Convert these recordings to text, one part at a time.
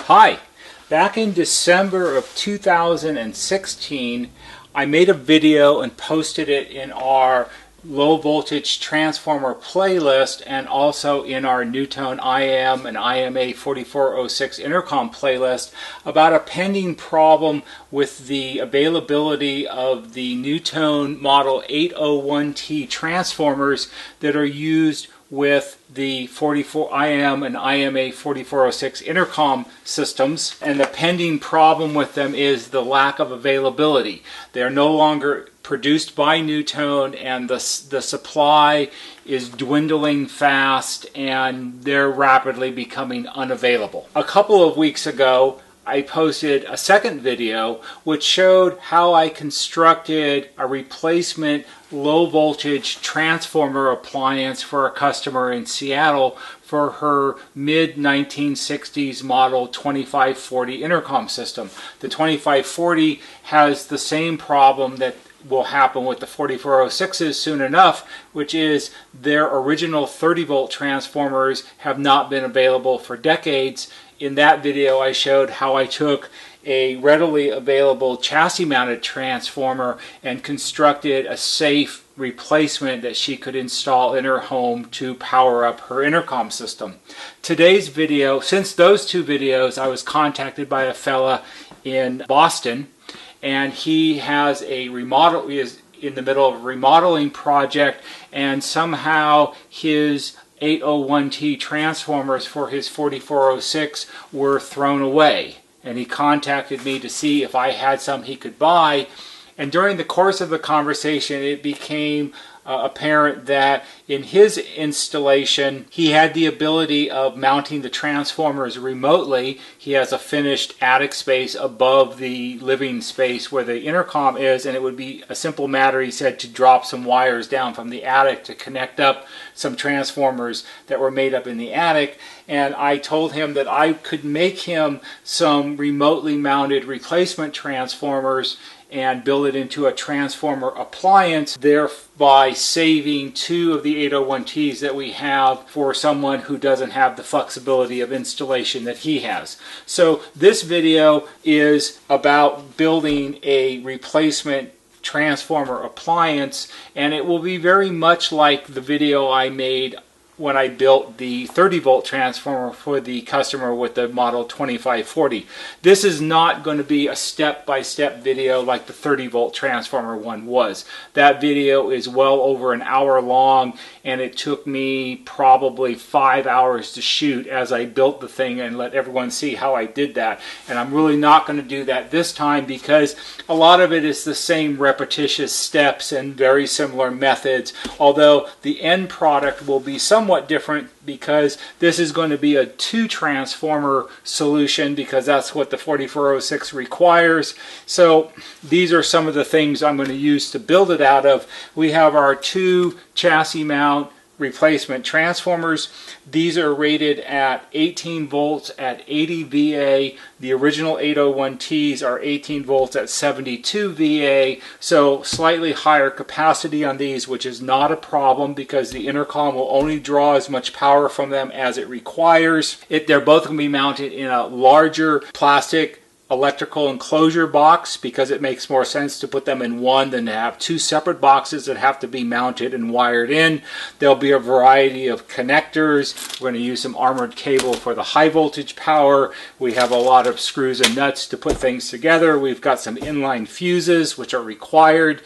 Hi, back in December of 2016, I made a video and posted it in our low voltage transformer playlist and also in our NuTone IM and IMA4406 Intercom playlist about a pending problem with the availability of the NuTone model 801T transformers that are used with the IM and IMA4406 intercom systems, and the pending problem with them is the lack of availability. They are no longer produced by NuTone, and the supply is dwindling fast and they're rapidly becoming unavailable. A couple of weeks ago I posted a second video which showed how I constructed a replacement low voltage transformer appliance for a customer in Seattle for her mid-1960s model 2540 intercom system. The 2540 has the same problem that will happen with the 4406s soon enough, which is their original 30 volt transformers have not been available for decades. In that video I showed how I took a readily available chassis mounted transformer and constructed a safe replacement that she could install in her home to power up her intercom system. Today's video, since those two videos, I was contacted by a fella in Boston, and he has a remodel, he is in the middle of a remodeling project, and somehow his 801T transformers for his 4406 were thrown away. And he contacted me to see if I had some he could buy. And during the course of the conversation, it became apparent that in his installation, he had the ability of mounting the transformers remotely. He has a finished attic space above the living space where the intercom is, and it would be a simple matter, he said, to drop some wires down from the attic to connect up some transformers that were made up in the attic. And I told him that I could make him some remotely mounted replacement transformers and build it into a transformer appliance, thereby saving two of the 801Ts that we have for someone who doesn't have the flexibility of installation that he has. So this video is about building a replacement transformer appliance, and it will be very much like the video I made when I built the 30 volt transformer for the customer with the model 2540. This is not going to be a step-by-step video like the 30 volt transformer one was. That video is well over an hour long, and it took me probably 5 hours to shoot as I built the thing and let everyone see how I did that. And I'm really not going to do that this time because a lot of it is the same repetitious steps and very similar methods, although the end product will be somewhat different because this is going to be a two transformer solution because that's what the 4406 requires. So these are some of the things I'm going to use to build it out of. We have our two chassis mount replacement transformers. These are rated at 18 volts at 80 VA. The original 801Ts are 18 volts at 72 VA, so slightly higher capacity on these, which is not a problem because the intercom will only draw as much power from them as it requires. They're both going to be mounted in a larger plastic electrical enclosure box because it makes more sense to put them in one than to have two separate boxes that have to be mounted and wired in. There'll be a variety of connectors. We're going to use some armored cable for the high voltage power. We have a lot of screws and nuts to put things together. We've got some inline fuses which are required.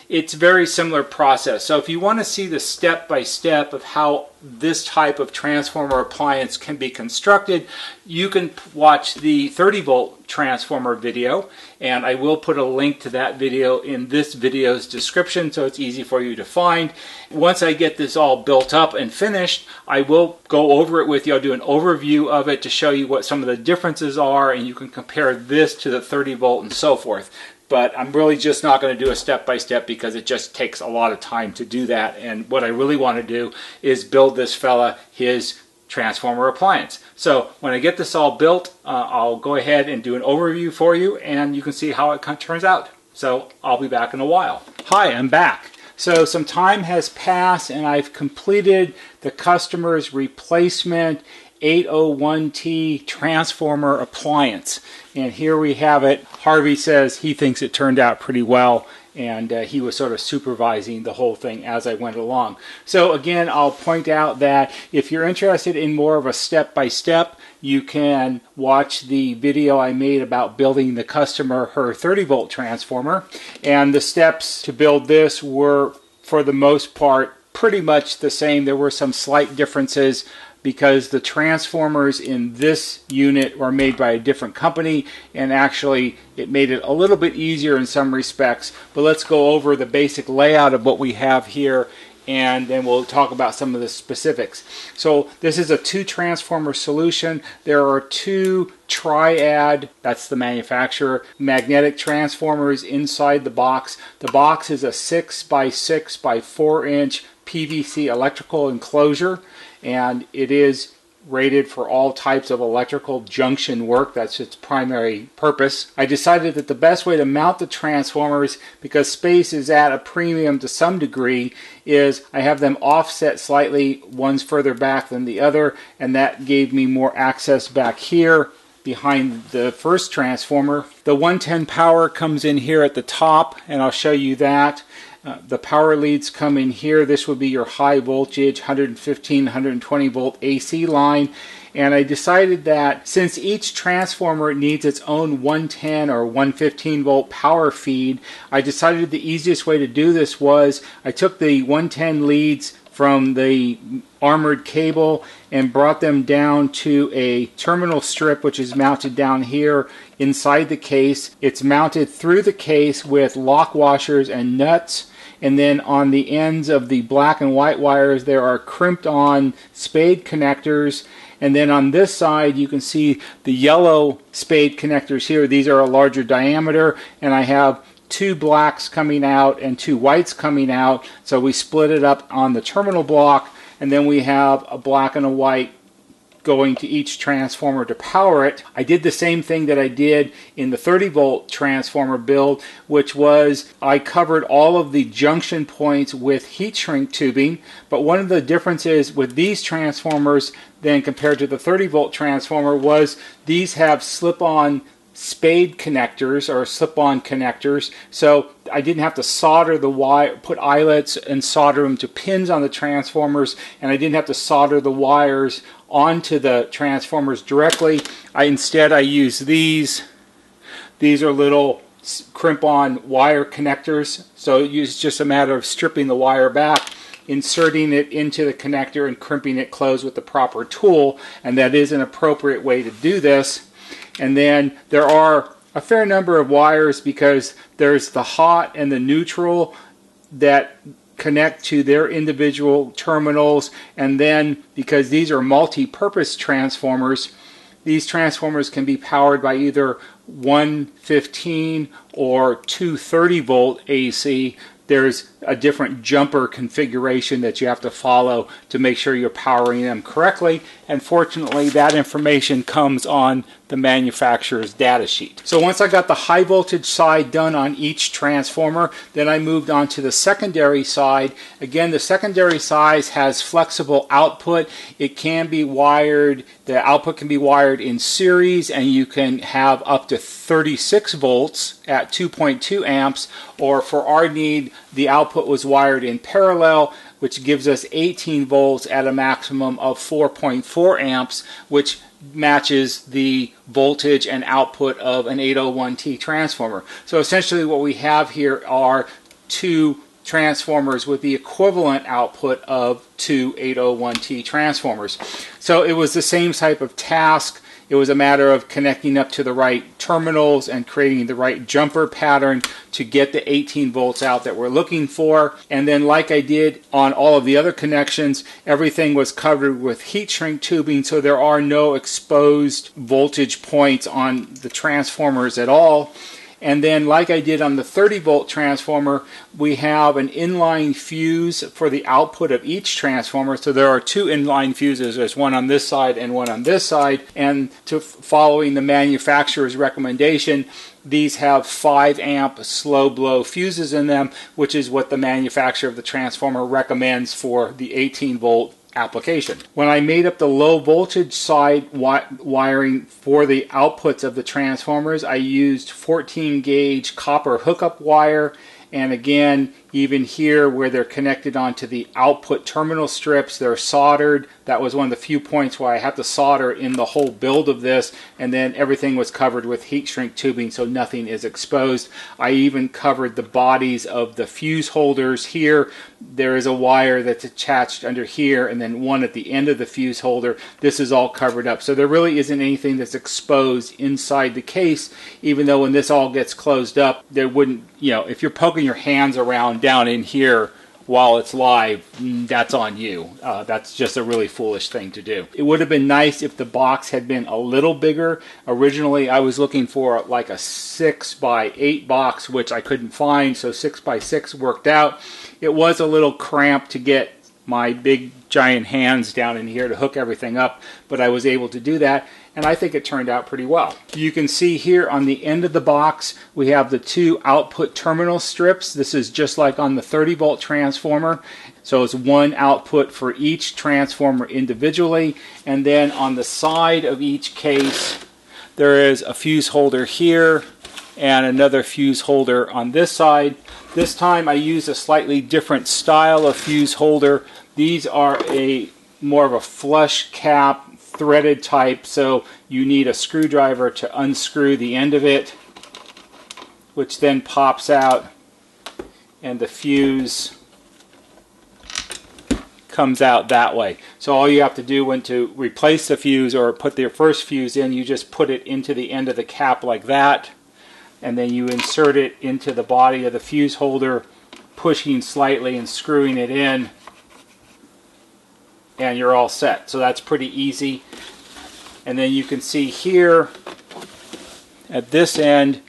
It's a very similar process. So if you want to see the step-by-step of how this type of transformer appliance can be constructed, you can watch the 30 volt transformer video, and I will put a link to that video in this video's description so it's easy for you to find. Once I get this all built up and finished, I will go over it with you. I'll do an overview of it to show you what some of the differences are, and you can compare this to the 30 volt and so forth. But I'm really just not going to do a step-by-step because it just takes a lot of time to do that. And what I really want to do is build this fella his transformer appliance. So when I get this all built, I'll go ahead and do an overview for you, and you can see how it turns out. So I'll be back in a while. Hi, I'm back. So some time has passed, and I've completed the customer's replacement 801T Transformer Appliance. And here we have it. Harvey says he thinks it turned out pretty well, and he was sort of supervising the whole thing as I went along. So again, I'll point out that if you're interested in more of a step-by-step, you can watch the video I made about building the customer her 30-volt transformer. And the steps to build this were, for the most part, pretty much the same. There were some slight differences because the transformers in this unit were made by a different company, and actually it made it a little bit easier in some respects. But let's go over the basic layout of what we have here, and then we'll talk about some of the specifics. So this is a 2-transformer solution. There are 2 triad, that's the manufacturer, magnetic transformers inside the box. The box is a 6 by 6 by 4 inch PVC electrical enclosure, and it is rated for all types of electrical junction work. That's its primary purpose. I decided that the best way to mount the transformers, because space is at a premium to some degree, is I have them offset slightly, one's further back than the other, and that gave me more access back here behind the first transformer. The 110 power comes in here at the top, and I'll show you that. The power leads come in here. This would be your high voltage 115, 120 volt AC line. And I decided that since each transformer needs its own 110 or 115 volt power feed, I decided the easiest way to do this was I took the 110 leads from the armored cable and brought them down to a terminal strip, which is mounted down here inside the case. It's mounted through the case with lock washers and nuts. And then on the ends of the black and white wires, there are crimped on spade connectors. And then on this side, you can see the yellow spade connectors here. These are a larger diameter, and I have 2 blacks coming out and 2 whites coming out. So we split it up on the terminal block, and then we have a black and a white going to each transformer to power it. I did the same thing that I did in the 30-volt transformer build, which was I covered all of the junction points with heat shrink tubing. But one of the differences with these transformers than compared to the 30-volt transformer was these have slip-on spade connectors or slip-on connectors, so I didn't have to solder the wire, put eyelets and solder them to pins on the transformers, and I didn't have to solder the wires onto the transformers directly. Instead I use these. These are little crimp-on wire connectors, so it's just a matter of stripping the wire back, inserting it into the connector, and crimping it closed with the proper tool, and that is an appropriate way to do this. And then there are a fair number of wires because there's the hot and the neutral that connect to their individual terminals, and then because these are multi-purpose transformers, these transformers can be powered by either 115 or 230 volt AC. There's a different jumper configuration that you have to follow to make sure you're powering them correctly, and fortunately that information comes on the manufacturer's data sheet. So once I got the high voltage side done on each transformer, then I moved on to the secondary side. Again, the secondary side has flexible output. It can be wired, the output can be wired in series, and you can have up to 36 volts at 2.2 amps, or for our need, the output was wired in parallel, which gives us 18 volts at a maximum of 4.4 amps, which matches the voltage and output of an 801T transformer. So essentially what we have here are 2 transformers with the equivalent output of 2 801T transformers. So it was the same type of task. It was a matter of connecting up to the right terminals and creating the right jumper pattern to get the 18 volts out that we're looking for. And then, like I did on all of the other connections, everything was covered with heat shrink tubing, so there are no exposed voltage points on the transformers at all. And then, like I did on the 30 volt transformer, we have an inline fuse for the output of each transformer. So there are 2 inline fuses. There's one on this side and one on this side. And following the manufacturer's recommendation, these have 5 amp slow blow fuses in them, which is what the manufacturer of the transformer recommends for the 18 volt application. When I made up the low voltage side wiring for the outputs of the transformers, I used 14 gauge copper hookup wire, and again, even here where they're connected onto the output terminal strips, they're soldered. That was one of the few points where I had to solder in the whole build of this, and then everything was covered with heat shrink tubing so nothing is exposed. I even covered the bodies of the fuse holders here. There is a wire that's attached under here and then one at the end of the fuse holder. This is all covered up. So there really isn't anything that's exposed inside the case, even though when this all gets closed up, there wouldn't, if you're poking your hands around down in here while it's live, that's on you. That's just a really foolish thing to do. It would have been nice if the box had been a little bigger. Originally I was looking for like a 6x8 box, which I couldn't find, so 6x6 worked out. It was a little cramped to get my big giant hands down in here to hook everything up, but I was able to do that, and I think it turned out pretty well. You can see here on the end of the box we have the two output terminal strips. This is just like on the 30 volt transformer, so it's one output for each transformer individually, and then on the side of each case there is a fuse holder here and another fuse holder on this side. This time I used a slightly different style of fuse holder. These are more of a flush cap threaded type, so you need a screwdriver to unscrew the end of it, which then pops out and the fuse comes out that way. So all you have to do when to replace the fuse or put the first fuse in, you just put it into the end of the cap like that, and then you insert it into the body of the fuse holder, pushing slightly and screwing it in, and you're all set. So that's pretty easy. And then you can see here at this end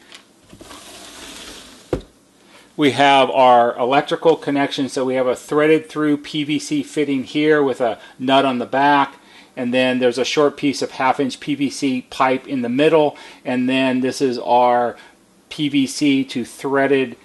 we have our electrical connection. So we have a threaded through PVC fitting here with a nut on the back, and then there's a short piece of 1/2-inch PVC pipe in the middle, and then this is our PVC to threaded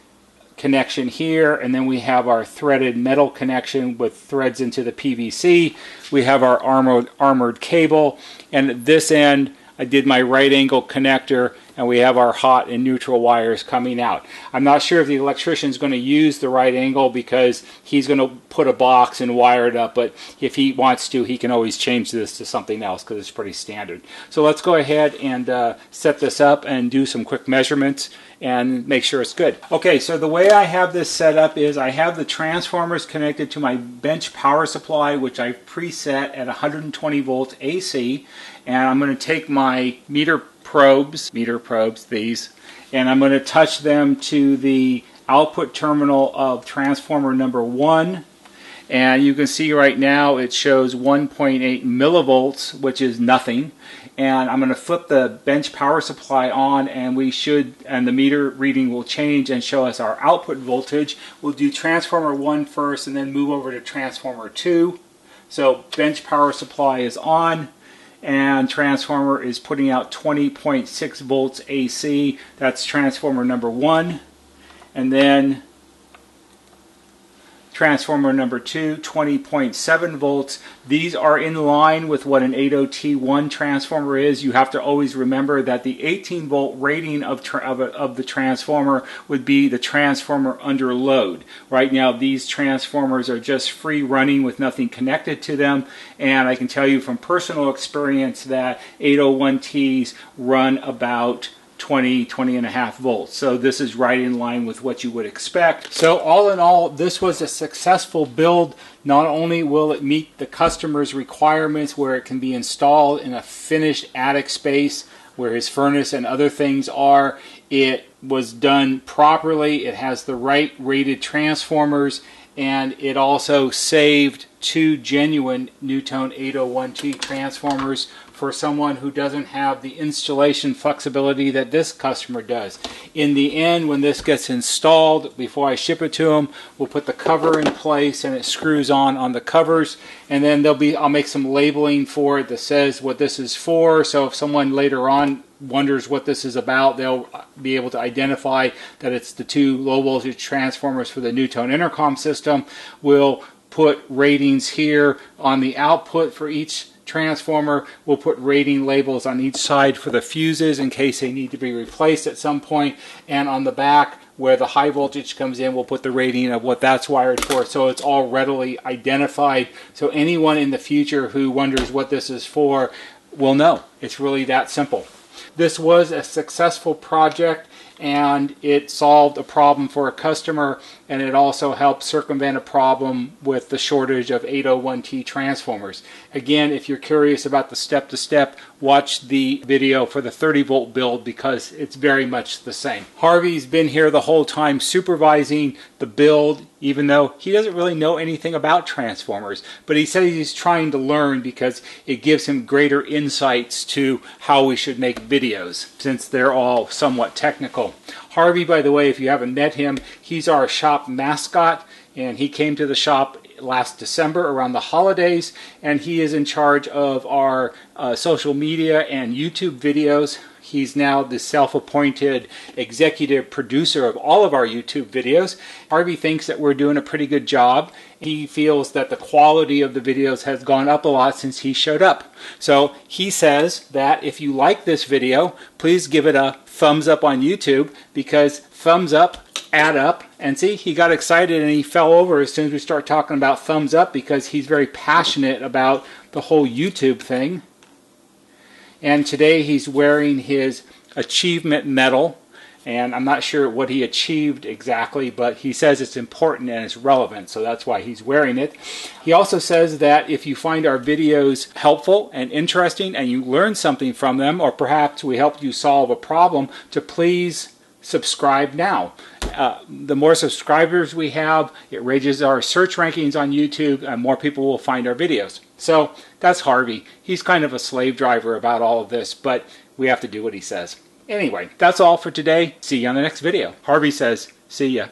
connection here, and then we have our threaded metal connection with threads into the PVC. We have our armored cable, and at this end I did my right angle connector, and we have our hot and neutral wires coming out. I'm not sure if the electrician is going to use the right angle because he's going to put a box and wire it up, but if he wants to, he can always change this to something else because it's pretty standard. So let's go ahead and set this up and do some quick measurements and make sure it's good. Okay, so the way I have this set up is I have the transformers connected to my bench power supply, which I preset at 120 volts AC, and I'm going to take my meter probes, these, and I'm going to touch them to the output terminal of transformer number 1, and you can see right now it shows 1.8 millivolts, which is nothing. And I'm going to flip the bench power supply on, and the meter reading will change and show us our output voltage. We'll do transformer 1 first and then move over to transformer 2. So bench power supply is on, and transformer is putting out 20.6 volts AC. That's transformer number 1. And then transformer number 2, 20.7 volts. These are in line with what an 80T1 transformer is. You have to always remember that the 18 volt rating of the transformer would be the transformer under load. Right now these transformers are just free running with nothing connected to them, and I can tell you from personal experience that 801Ts run about 20.5 volts. So this is right in line with what you would expect. So all in all, this was a successful build. Not only will it meet the customer's requirements where it can be installed in a finished attic space where his furnace and other things are, it was done properly, it has the right rated transformers, and it also saved 2 genuine NuTone 801T transformers for someone who doesn't have the installation flexibility that this customer does. In the end, when this gets installed, before I ship it to them, we'll put the cover in place and it screws on the covers, and then I'll make some labeling for it that says what this is for, so if someone later on wonders what this is about, they'll be able to identify that it's the 2 low voltage transformers for the NuTone intercom system. We'll put ratings here on the output for each transformer. We'll put rating labels on each side for the fuses in case they need to be replaced at some point, and on the back where the high voltage comes in, we'll put the rating of what that's wired for, so it's all readily identified, so anyone in the future who wonders what this is for will know. It's really that simple. This was a successful project, and it solved a problem for a customer, and it also helped circumvent a problem with the shortage of 801T transformers. Again, if you're curious about the step-to-step, watch the video for the 30-volt build because it's very much the same. Harvey's been here the whole time supervising the build, even though he doesn't really know anything about transformers, but he says he's trying to learn because it gives him greater insights to how we should make videos, since they're all somewhat technical. Harvey, by the way, if you haven't met him, he's our shop mascot, and he came to the shop last December around the holidays, and he is in charge of our social media and YouTube videos. He's now the self-appointed executive producer of all of our YouTube videos. Harvey thinks that we're doing a pretty good job. He feels that the quality of the videos has gone up a lot since he showed up. So he says that if you like this video, please give it a thumbs up on YouTube, because thumbs up add up. And see, he got excited and he fell over as soon as we start talking about thumbs up, because he's very passionate about the whole YouTube thing. And today he's wearing his achievement medal, and I'm not sure what he achieved exactly, but he says it's important and it's relevant, so that's why he's wearing it. He also says that if you find our videos helpful and interesting and you learn something from them, or perhaps we helped you solve a problem, to please subscribe now. The more subscribers we have, it raises our search rankings on YouTube, and more people will find our videos. So that's Harvey. He's kind of a slave driver about all of this, but we have to do what he says. Anyway, that's all for today. See you on the next video. Harvey says, see ya.